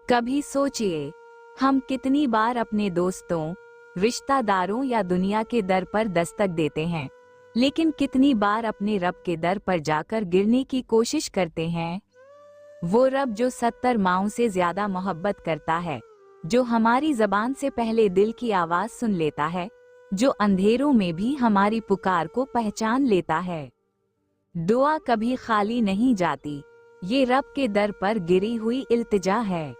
कभी सोचिए, हम कितनी बार अपने दोस्तों, रिश्तेदारों या दुनिया के दर पर दस्तक देते हैं, लेकिन कितनी बार अपने रब के दर पर जाकर गिरने की कोशिश करते हैं। वो रब जो 70 माओं से ज्यादा मोहब्बत करता है, जो हमारी जबान से पहले दिल की आवाज सुन लेता है, जो अंधेरों में भी हमारी पुकार को पहचान लेता है। दुआ कभी खाली नहीं जाती, ये रब के दर पर गिरी हुई इल्तिजा है।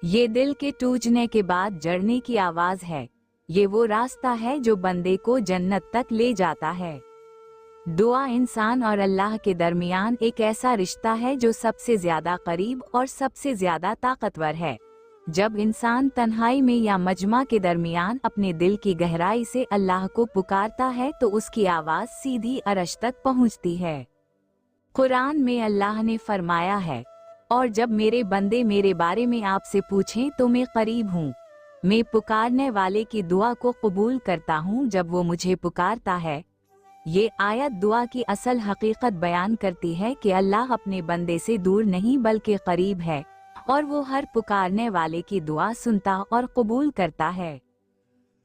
ये दिल के टूटने के बाद जड़ने की आवाज है। ये वो रास्ता है जो बंदे को जन्नत तक ले जाता है। दुआ इंसान और अल्लाह के दरमियान एक ऐसा रिश्ता है जो सबसे ज्यादा करीब और सबसे ज्यादा ताकतवर है। जब इंसान तन्हाई में या मजमा के दरमियान अपने दिल की गहराई से अल्लाह को पुकारता है तो उसकी आवाज सीधी अर्श तक पहुंचती है। कुरान में अल्लाह ने फरमाया है, और जब मेरे बंदे मेरे बारे में आपसे पूछें तो मैं करीब हूँ, मैं पुकारने वाले की दुआ को कबूल करता हूँ जब वो मुझे पुकारता है। ये आयत दुआ की असल हकीकत बयान करती है कि अल्लाह अपने बंदे से दूर नहीं बल्कि करीब है, और वो हर पुकारने वाले की दुआ सुनता और कबूल करता है।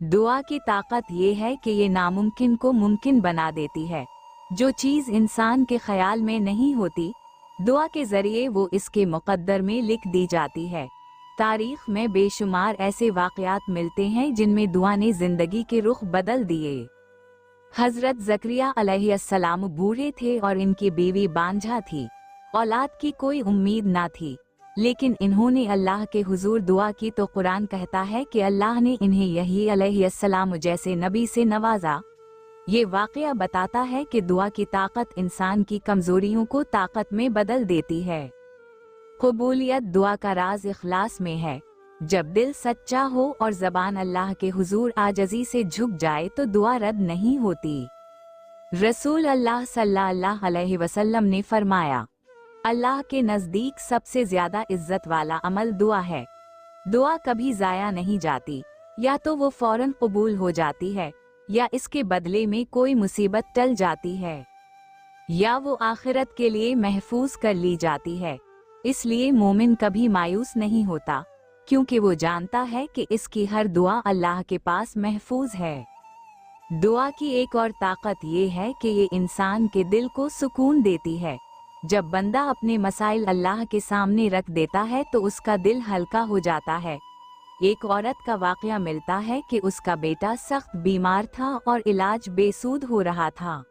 दुआ की ताकत ये है कि ये नामुमकिन को मुमकिन बना देती है। जो चीज़ इंसान के ख्याल में नहीं होती, दुआ के जरिए वो इसके मुकद्दर में लिख दी जाती है। तारीख में बेशुमार ऐसे वाक़यात मिलते हैं जिनमें दुआ ने जिंदगी के रुख बदल दिए। हजरत ज़करिया अलैहिस्सलाम बूढ़े थे और इनकी बीवी बांझा थी, औलाद की कोई उम्मीद ना थी, लेकिन इन्होंने अल्लाह के हुजूर दुआ की तो कुरान कहता है कि अल्लाह ने इन्हें यही अलैहिस्सलाम जैसे नबी से नवाजा। ये वाक़या बताता है कि दुआ की ताकत इंसान की कमजोरियों को ताकत में बदल देती है। कबूलियत दुआ का राज इखलास में है। जब दिल सच्चा हो और ज़बान अल्लाह के हुजूर आजज़ी से झुक जाए तो दुआ रद्द नहीं होती। रसूल अल्लाह सल्लल्लाहु अलैहि वसल्लम ने फरमाया, अल्लाह के नज़दीक सबसे ज्यादा इज्जत वाला अमल दुआ है। दुआ कभी ज़ाया नहीं जाती, या तो वो फौरन कबूल हो जाती है, या इसके बदले में कोई मुसीबत टल जाती है, या वो आखिरत के लिए महफूज कर ली जाती है। इसलिए मोमिन कभी मायूस नहीं होता, क्योंकि वो जानता है कि इसकी हर दुआ अल्लाह के पास महफूज है। दुआ की एक और ताकत ये है कि ये इंसान के दिल को सुकून देती है। जब बंदा अपने मसाइल अल्लाह के सामने रख देता है तो उसका दिल हल्का हो जाता है। एक औरत का वाक़या मिलता है कि उसका बेटा सख्त बीमार था और इलाज बेसूद हो रहा था।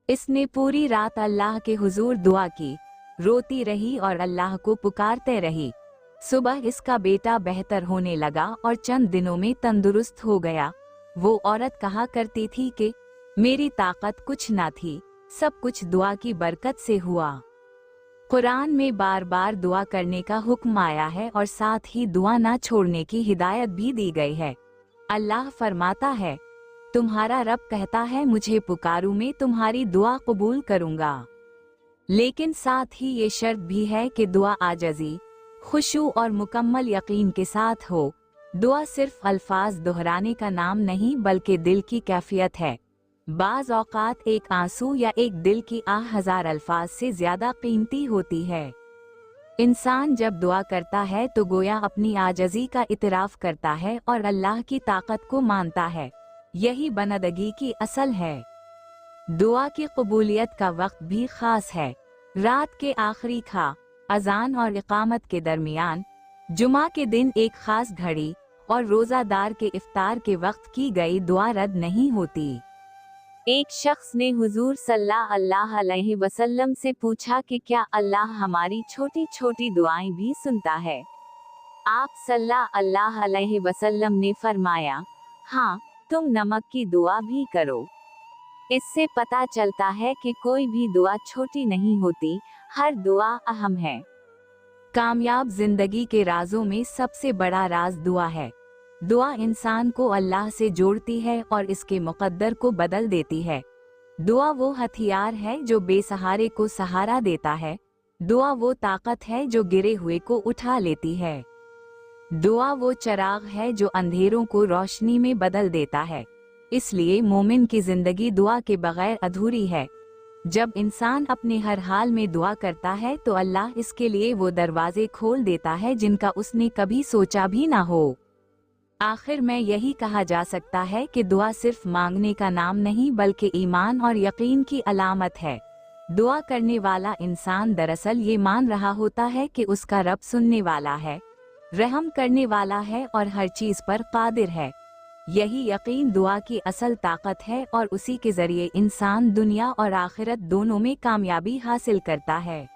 इसने पूरी रात अल्लाह के हुजूर दुआ की, रोती रही और अल्लाह को पुकारते रही। सुबह इसका बेटा बेहतर होने लगा और चंद दिनों में तंदुरुस्त हो गया। वो औरत कहा करती थी कि मेरी ताकत कुछ ना थी, सब कुछ दुआ की बरकत से हुआ। कुरान में बार बार दुआ करने का हुक्म आया है और साथ ही दुआ ना छोड़ने की हिदायत भी दी गई है। अल्लाह फरमाता है, तुम्हारा रब कहता है मुझे पुकारूं मैं तुम्हारी दुआ कबूल करूंगा। लेकिन साथ ही ये शर्त भी है कि दुआ आजज़ी, खुशू और मुकम्मल यकीन के साथ हो। दुआ सिर्फ अल्फाज दोहराने का नाम नहीं बल्कि दिल की कैफियत है। बाज़ औक़ात एक आंसू या एक दिल की आह 1000 अल्फाज से ज्यादा कीमती होती है। इंसान जब दुआ करता है तो गोया अपनी आजज़ी का इतराफ़ करता है और अल्लाह की ताकत को मानता है। यही बंदगी की असल है। दुआ की कबूलियत का वक्त भी खास है। रात के आखिरी खा, अजान और इकामत के दरमियान, जुमा के दिन एक खास घड़ी और रोज़ादार के इफ्तार के वक्त की गई दुआ रद्द नहीं होती। एक शख्स ने हुजूर सल्लल्लाहु अलैहि वसल्लम से पूछा कि क्या अल्लाह हमारी छोटी छोटी दुआएं भी सुनता है? आप सल्लल्लाहु अलैहि वसल्लम ने फरमाया, हाँ, तुम नमक की दुआ भी करो। इससे पता चलता है कि कोई भी दुआ छोटी नहीं होती, हर दुआ अहम है। कामयाब जिंदगी के राजों में सबसे बड़ा राज दुआ है। दुआ इंसान को अल्लाह से जोड़ती है और इसके मुकद्दर को बदल देती है। दुआ वो हथियार है जो बेसहारे को सहारा देता है। दुआ वो ताकत है जो गिरे हुए को उठा लेती है। दुआ वो चिराग है जो अंधेरों को रोशनी में बदल देता है। इसलिए मोमिन की जिंदगी दुआ के बगैर अधूरी है। जब इंसान अपने हर हाल में दुआ करता है तो अल्लाह इसके लिए वो दरवाजे खोल देता है जिनका उसने कभी सोचा भी ना हो। आखिर में यही कहा जा सकता है कि दुआ सिर्फ मांगने का नाम नहीं बल्कि ईमान और यकीन की अलामत है। दुआ करने वाला इंसान दरअसल ये मान रहा होता है कि उसका रब सुनने वाला है, रहम करने वाला है और हर चीज पर कादिर है। यही यकीन दुआ की असल ताकत है और उसी के जरिए इंसान दुनिया और आखिरत दोनों में कामयाबी हासिल करता है।